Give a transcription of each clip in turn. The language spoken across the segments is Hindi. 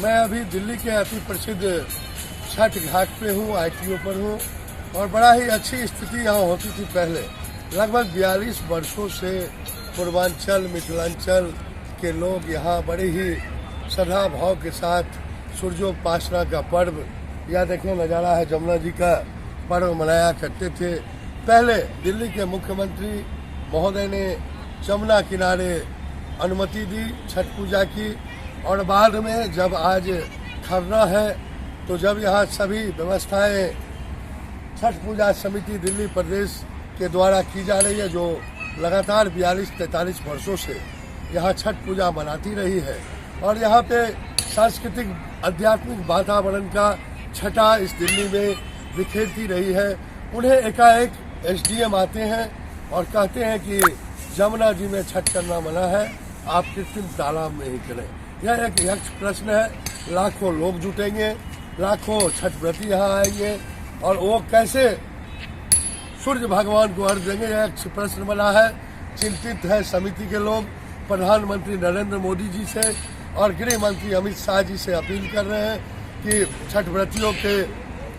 मैं अभी दिल्ली के अति प्रसिद्ध छठ घाट पे हूँ, ITO पर हूँ और बड़ा ही अच्छी स्थिति यहाँ होती थी पहले। लगभग 42 वर्षों से पूर्वांचल मिथिलांचल के लोग यहाँ बड़े ही श्रद्धा भाव के साथ सूर्योपासना का पर्व, यह देखें नज़ारा है जमुना जी का पर्व मनाया करते थे। पहले दिल्ली के मुख्यमंत्री महोदय ने जमुना किनारे अनुमति दी छठ पूजा की और बाद में जब आज खरना है तो जब यहाँ सभी व्यवस्थाएं छठ पूजा समिति दिल्ली प्रदेश के द्वारा की जा रही है, जो लगातार 42-43 वर्षों से यहाँ छठ पूजा मनाती रही है और यहाँ पे सांस्कृतिक आध्यात्मिक वातावरण का छटा इस दिल्ली में बिखेरती रही है। उन्हें एकाएक SDM आते हैं और कहते हैं कि जमुना जी में छठ करना मना है, आप कृत्रिम तालाब में ही करें। यह एक यक्ष प्रश्न है। लाखों लोग जुटेंगे, लाखों छठ व्रती यहाँ आएंगे और वो कैसे सूर्य भगवान को अर्घ देंगे, यह यक्ष प्रश्न बना है। चिंतित है समिति के लोग। प्रधानमंत्री नरेंद्र मोदी जी से और गृह मंत्री अमित शाह जी से अपील कर रहे हैं कि छठ व्रतियों के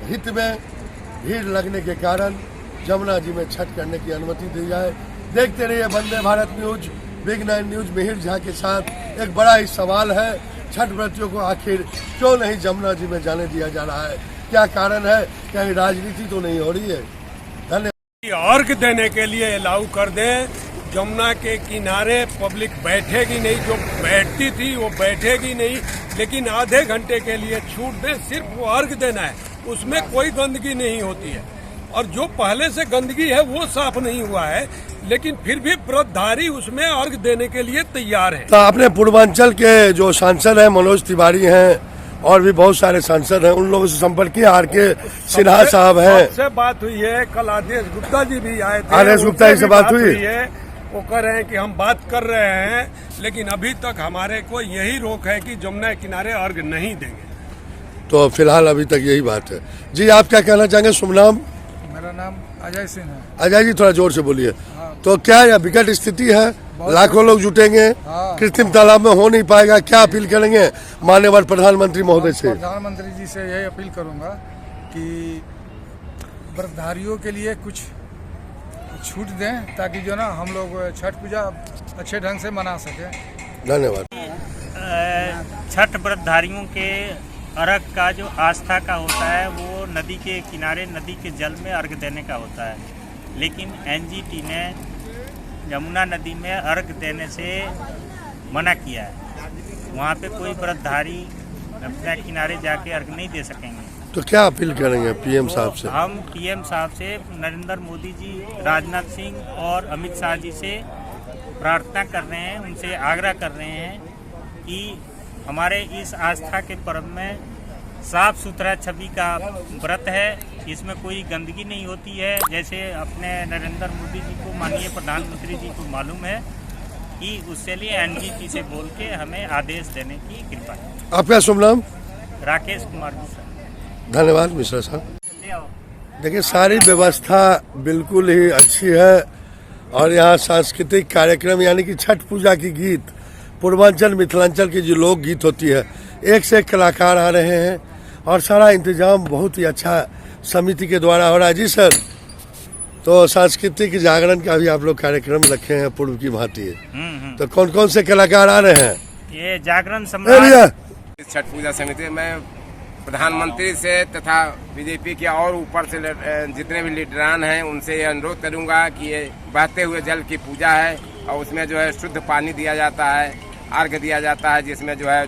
हित में भीड़ लगने के कारण जमुना जी में छठ करने की अनुमति दी जाए। देखते रहिए Vande Bharat news, big 9 news Mihir Jha के साथ। एक बड़ा ही सवाल है, छठ व्रतियों को आखिर क्यों नहीं जमुना जी में जाने दिया जा रहा है? क्या कारण है? कहीं राजनीति तो नहीं हो रही है? धन्यवाद। अर्घ देने के लिए अलाउ कर दें। जमुना के किनारे पब्लिक बैठेगी नहीं, जो बैठती थी वो बैठेगी नहीं, लेकिन आधे घंटे के लिए छूट दें। सिर्फ वो अर्घ देना है, उसमें कोई गंदगी नहीं होती है और जो पहले से गंदगी है वो साफ नहीं हुआ है, लेकिन फिर भी व्रतधारी उसमें अर्घ देने के लिए तैयार है। तो आपने पूर्वांचल के जो सांसद हैं मनोज तिवारी हैं और भी बहुत सारे सांसद हैं, उन लोगों से संपर्क किया? RK सिन्हा साहब हैं, से बात हुई है। कल आदेश गुप्ता जी भी आए थे, आदेश गुप्ता जी से बात हुई है। वो कह रहे हैं कि हम बात कर रहे हैं, लेकिन अभी तक हमारे को यही रोक है कि जमुना किनारे अर्घ नहीं देंगे। तो फिलहाल अभी तक यही बात है। जी आप क्या कहना चाहेंगे? शुभ नाम? मेरा नाम अजय सिंह है। अजय जी थोड़ा जोर से बोलिए। तो क्या यह विकट स्थिति है? लाखों लोग जुटेंगे, कृत्रिम तालाब में हो नहीं पाएगा, क्या अपील करेंगे माननीय प्रधानमंत्री महोदय से? प्रधानमंत्री जी से यही अपील करूंगा कि व्रतधारियों के लिए कुछ छूट दें ताकि जो ना हम लोग छठ पूजा अच्छे ढंग से मना सकें। धन्यवाद। छठ व्रतधारियों के अर्घ का जो आस्था का होता है वो नदी के किनारे नदी के जल में अर्घ देने का होता है, लेकिन NGT ने यमुना नदी में अर्घ देने से मना किया है। वहाँ पे कोई व्रतधारी अपने किनारे जाके अर्घ नहीं दे सकेंगे। तो क्या अपील करेंगे PM साहब से? हम PM साहब से, नरेंद्र मोदी जी, राजनाथ सिंह और अमित शाह जी से प्रार्थना कर रहे हैं, उनसे आग्रह कर रहे हैं कि हमारे इस आस्था के पर्व में साफ सुथरा छवि का व्रत है, इसमें कोई गंदगी नहीं होती है। जैसे अपने नरेंद्र मोदी जी को, माननीय प्रधानमंत्री जी को मालूम है कि उसके लिए NGT से बोल के हमें आदेश देने की कृपा है। आपका शुभ नाम? राकेश कुमार जी सर। धन्यवाद मिश्रा साहब। देखिए सारी व्यवस्था बिल्कुल ही अच्छी है और यहाँ सांस्कृतिक कार्यक्रम यानी कि छठ पूजा की गीत, पूर्वांचल मिथिलांचल की जो लोक गीत होती है, एक से एक कलाकार आ रहे हैं और सारा इंतजाम बहुत ही अच्छा समिति के द्वारा हो रहा है। जी सर, तो सांस्कृतिक जागरण का भी आप लोग कार्यक्रम रखे हैं पूर्व की भांति, तो कौन कौन से कलाकार आ रहे हैं? ये जागरण सम्राट छठ पूजा समिति में प्रधानमंत्री से तथा BJP के और ऊपर से जितने भी लीडरान हैं उनसे ये अनुरोध करूंगा कि ये बहते हुए जल की पूजा है और उसमें जो है शुद्ध पानी दिया जाता है, अर्घ दिया जाता है, जिसमें जो है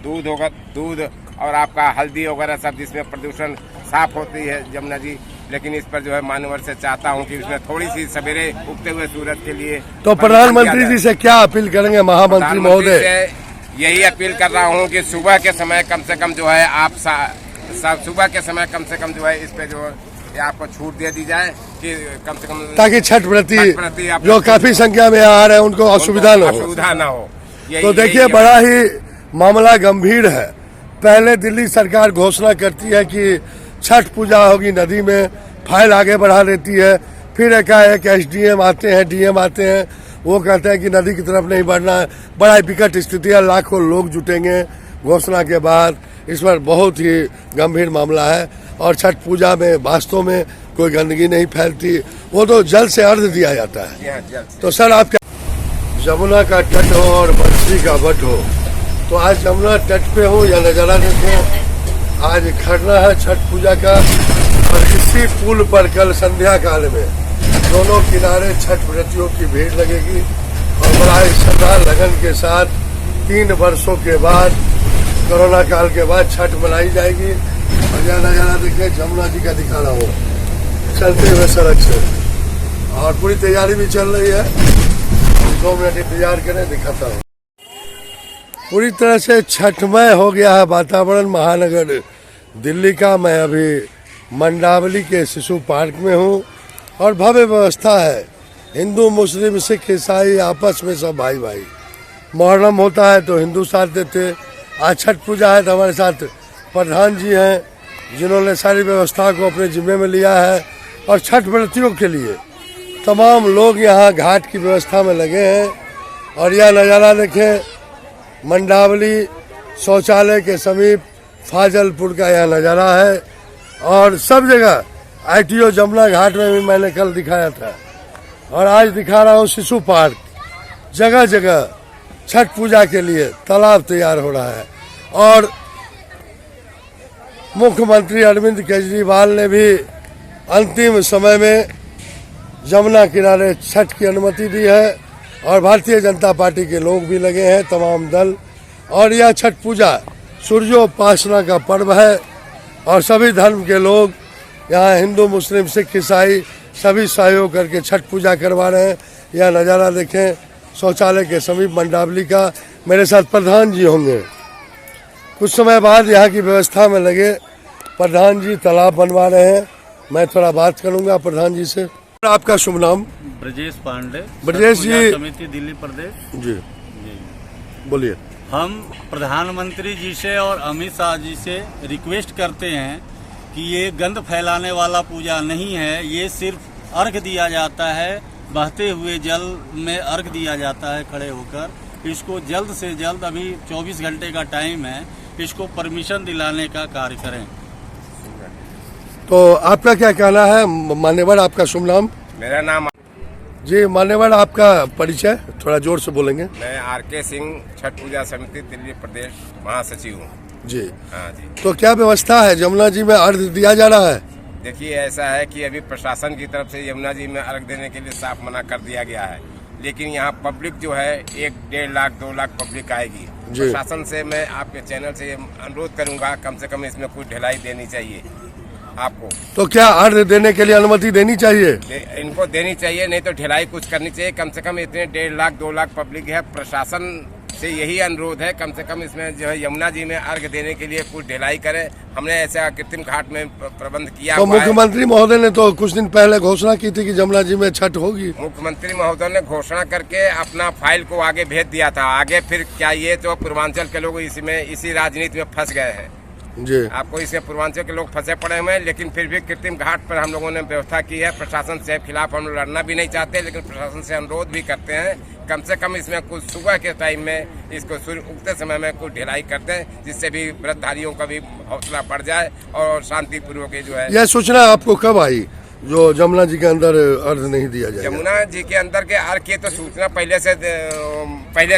दूध होगा, दूध और आपका हल्दी वगैरह सब, जिसमें प्रदूषण साफ होती है जमुना जी। लेकिन इस पर जो है मानवर से चाहता हूं कि उसमें थोड़ी सी सवेरे उगते हुए सूरज के लिए। तो प्रधानमंत्री जी से क्या अपील करेंगे महामंत्री महोदय? यही अपील कर रहा हूं कि सुबह के समय कम से कम जो है आप सुबह के समय कम से कम जो है इस पे जो है आपको छूट दे दी जाए कि कम से कम, ताकि छठ व्रती जो काफी संख्या में आ रहे हैं उनको असुविधा न हो। तो देखिए बड़ा ही मामला गंभीर है। पहले दिल्ली सरकार घोषणा करती है कि छठ पूजा होगी नदी में, फाइल आगे बढ़ा देती है, फिर एकाएक SDM आते हैं, DM आते हैं, वो कहते हैं कि नदी की तरफ नहीं बढ़ना है। बड़ा विकट स्थिति है, लाखों लोग जुटेंगे, घोषणा के बाद इस पर बहुत ही गंभीर मामला है और छठ पूजा में वास्तव में कोई गंदगी नहीं फैलती, वो तो जल से अर्घ दिया जाता है। तो सर आप क्या, जमुना का तट हो और बंसी का बट हो, तो आज जमुना तट पे हूँ या नजारा देखो, आज खरना है छठ पूजा का और इसी पुल पर कल संध्या काल में दोनों किनारे छठ व्रतियों की भीड़ लगेगी और बड़ा ही श्रद्धा लगन के साथ 3 वर्षों के बाद कोरोना काल के बाद छठ मनाई जाएगी। और यह नजारा देखे जमुना जी का दिखा रहा हूँ चलते हुए सड़क से, और पूरी तैयारी भी चल रही है। 2 मिनट इंतजार करें, दिखाता हूँ। पूरी तरह से छठमय हो गया है वातावरण महानगर दिल्ली का। मैं अभी मंडावली के शिशु पार्क में हूँ और भव्य व्यवस्था है। हिंदू मुस्लिम सिख ईसाई आपस में सब भाई भाई। मुहर्रम होता है तो हिंदू साथ देते, आज छठ पूजा है तो हमारे साथ प्रधान जी हैं जिन्होंने सारी व्यवस्था को अपने जिम्मे में लिया है। और छठ व्रतियों के लिए तमाम लोग यहाँ घाट की व्यवस्था में लगे हैं। और यह नज़ारा देखें, मंडावली शौचालय के समीप फाजलपुर का यह नज़ारा है। और सब जगह ITO जमुना घाट में भी मैंने कल दिखाया था और आज दिखा रहा हूँ शिशु पार्क। जगह जगह छठ पूजा के लिए तालाब तैयार हो रहा है। और मुख्यमंत्री अरविंद केजरीवाल ने भी अंतिम समय में जमुना किनारे छठ की अनुमति दी है और भारतीय जनता पार्टी के लोग भी लगे हैं, तमाम दल। और यह छठ पूजा सूर्योपासना का पर्व है और सभी धर्म के लोग यहाँ हिंदू मुस्लिम सिख ईसाई सभी सहयोग करके छठ पूजा करवा रहे हैं। यह नज़ारा देखें शौचालय के समीप मंडावली का। मेरे साथ प्रधान जी होंगे, कुछ समय बाद यहाँ की व्यवस्था में लगे। प्रधान जी तालाब बनवा रहे हैं, मैं थोड़ा बात करूँगा प्रधान जी से। आपका शुभ नाम? ब्रजेश पांडे, ब्रजेश जी, समिति दिल्ली प्रदेश जी बोलिए। हम प्रधानमंत्री जी से और अमित शाह जी से रिक्वेस्ट करते हैं कि ये गंद फैलाने वाला पूजा नहीं है, ये सिर्फ अर्घ दिया जाता है, बहते हुए जल में अर्घ दिया जाता है खड़े होकर। इसको जल्द से जल्द, अभी 24 घंटे का टाइम है, इसको परमिशन दिलाने का कार्य करें। तो आपका क्या कहना है? मान्यवर, आपका शुभ नाम? मेरा नाम जी मान्यवर, आपका परिचय थोड़ा जोर से बोलेंगे। मैं RK सिंह, छठ पूजा समिति दिल्ली प्रदेश महासचिव हूँ। जी हाँ जी। तो क्या व्यवस्था है जमुना जी में अर्घ दिया जा रहा है? देखिए ऐसा है कि अभी प्रशासन की तरफ से यमुना जी में अर्घ देने के लिए साफ मना कर दिया गया है, लेकिन यहाँ पब्लिक जो है 1-1.5 लाख 2 लाख पब्लिक आएगी। प्रशासन से मैं आपके चैनल से अनुरोध करूंगा कम से कम इसमें कुछ ढिलाई देनी चाहिए आपको। तो क्या अर्घ देने के लिए अनुमति देनी चाहिए? इनको देनी चाहिए, नहीं तो ढिलाई कुछ करनी चाहिए। कम से कम इतने 1.5 लाख 2 लाख पब्लिक है, प्रशासन से यही अनुरोध है कम से कम इसमें जो है यमुना जी में अर्घ देने के लिए कुछ ढिलाई करें। हमने ऐसा कृत्रिम घाट में प्रबंध किया तो हुआ है। मुख्यमंत्री महोदय ने तो कुछ दिन पहले घोषणा की थी कि जमुना जी में छठ होगी। मुख्यमंत्री महोदय ने घोषणा करके अपना फाइल को आगे भेज दिया था। आगे फिर क्या ये तो पूर्वांचल के लोग इसी राजनीति में फंस गए हैं जी। आपको इसमें पूर्वांचल के लोग फंसे पड़े हुए हैं, लेकिन फिर भी कृत्रिम घाट पर हम लोगों ने व्यवस्था की है। प्रशासन से खिलाफ हम लड़ना भी नहीं चाहते, लेकिन प्रशासन से अनुरोध भी करते हैं कम से कम इसमें कुछ सुबह के टाइम में इसको सूर्य उगते समय में कुछ ढिलाई कर दें, जिससे भी व्रतधारियों का भी हौसला बढ़ जाए और शांतिपूर्वक जो है। यह सूचना आपको कब आई जो जमुना जी के अंदर अर्घ नहीं दिया जाएगा? जमुना जी के अंदर के अर्घ की तो सूचना पहले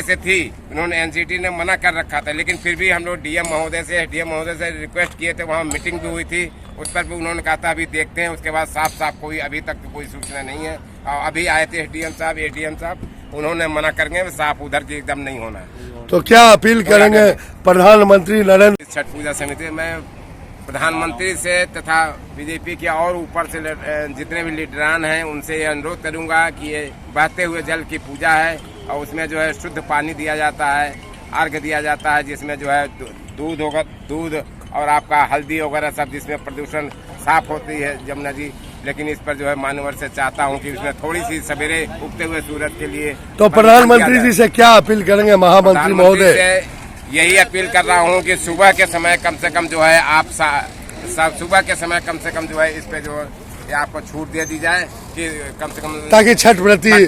से थी। उन्होंने NCT ने मना कर रखा था, लेकिन फिर भी हम लोग डीएम महोदय से रिक्वेस्ट किए थे। वहाँ मीटिंग भी हुई थी, उस पर भी उन्होंने कहा था अभी देखते हैं। उसके बाद साफ कोई अभी तक कोई सूचना नहीं है। और अभी आए थे SDM साहब, ADM साहब, उन्होंने मना करेंगे साफ उधर की एकदम नहीं होना है। तो क्या अपील करेंगे प्रधानमंत्री नरेंद्र? छठ पूजा समिति में प्रधानमंत्री से तथा बीजेपी के और ऊपर से जितने भी लीडरान हैं उनसे ये अनुरोध करूंगा कि ये बहते हुए जल की पूजा है और उसमें जो है शुद्ध पानी दिया जाता है, अर्घ दिया जाता है, जिसमें जो है दूध होगा, दूध और आपका हल्दी वगैरह सब, जिसमें प्रदूषण साफ होती है जमुना जी। लेकिन इस पर जो है मानवर से चाहता हूं कि उसमें थोड़ी सी सवेरे उगते हुए सूरज के लिए। तो प्रधानमंत्री जी से क्या अपील करेंगे महामंत्री महोदय? यही अपील कर रहा हूं कि सुबह के समय कम से कम जो है आप सुबह के समय कम से कम जो है इस पे जो है आपको छूट दे दी जाए कि कम से कम, ताकि छठ व्रती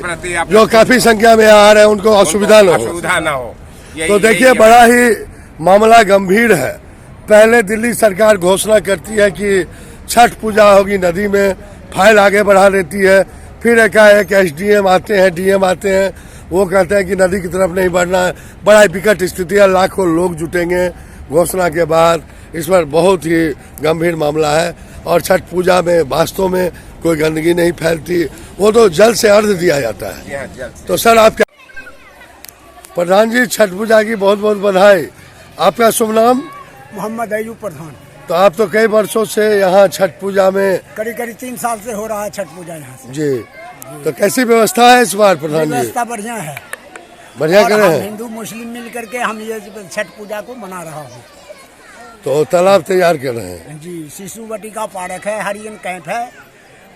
जो काफी संख्या में आ रहे हैं उनको असुविधा न हो। तो देखिए बड़ा ही मामला गंभीर है। पहले दिल्ली सरकार घोषणा करती है कि छठ पूजा होगी नदी में, फाइल आगे बढ़ा देती है, फिर एकाएक एसडीएम आते हैं, डीएम आते हैं, वो कहते हैं कि नदी की तरफ नहीं बढ़ना है। बड़ा विकट स्थिति है, लाखों लोग जुटेंगे घोषणा के बाद। इस पर बहुत ही गंभीर मामला है और छठ पूजा में वास्तव में कोई गंदगी नहीं फैलती, वो तो जल से अर्घ दिया जाता है। तो सर आप क्या, प्रधान जी छठ पूजा की बहुत बहुत बधाई। आपका शुभ नाम? मोहम्मद अयूब प्रधान। तो आप तो कई वर्षों से यहाँ छठ पूजा में, करीब 3 साल से हो रहा है छठ पूजा यहाँ से। जी, तो कैसी व्यवस्था है इस बार प्रधान जी? व्यवस्था बढ़िया है, बढ़िया करे हम हैं। हिंदू मुस्लिम मिल करके हम ये छठ पूजा को मना रहा हूँ। तो तालाब तैयार कर रहे हैं जी, शिशु वाटिका पार्क है, हरियन कैंप है,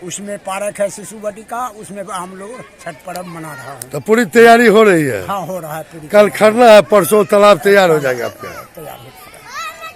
उसमें पार्क है शिशु वाटिका, उसमें हम लोग छठ पर्व मना रहा हूँ। तो पूरी तैयारी हो रही है? हाँ, हो रहा है पूरी। कल खरना है, परसों तालाब तैयार हो जाएगा आपका? तैयार।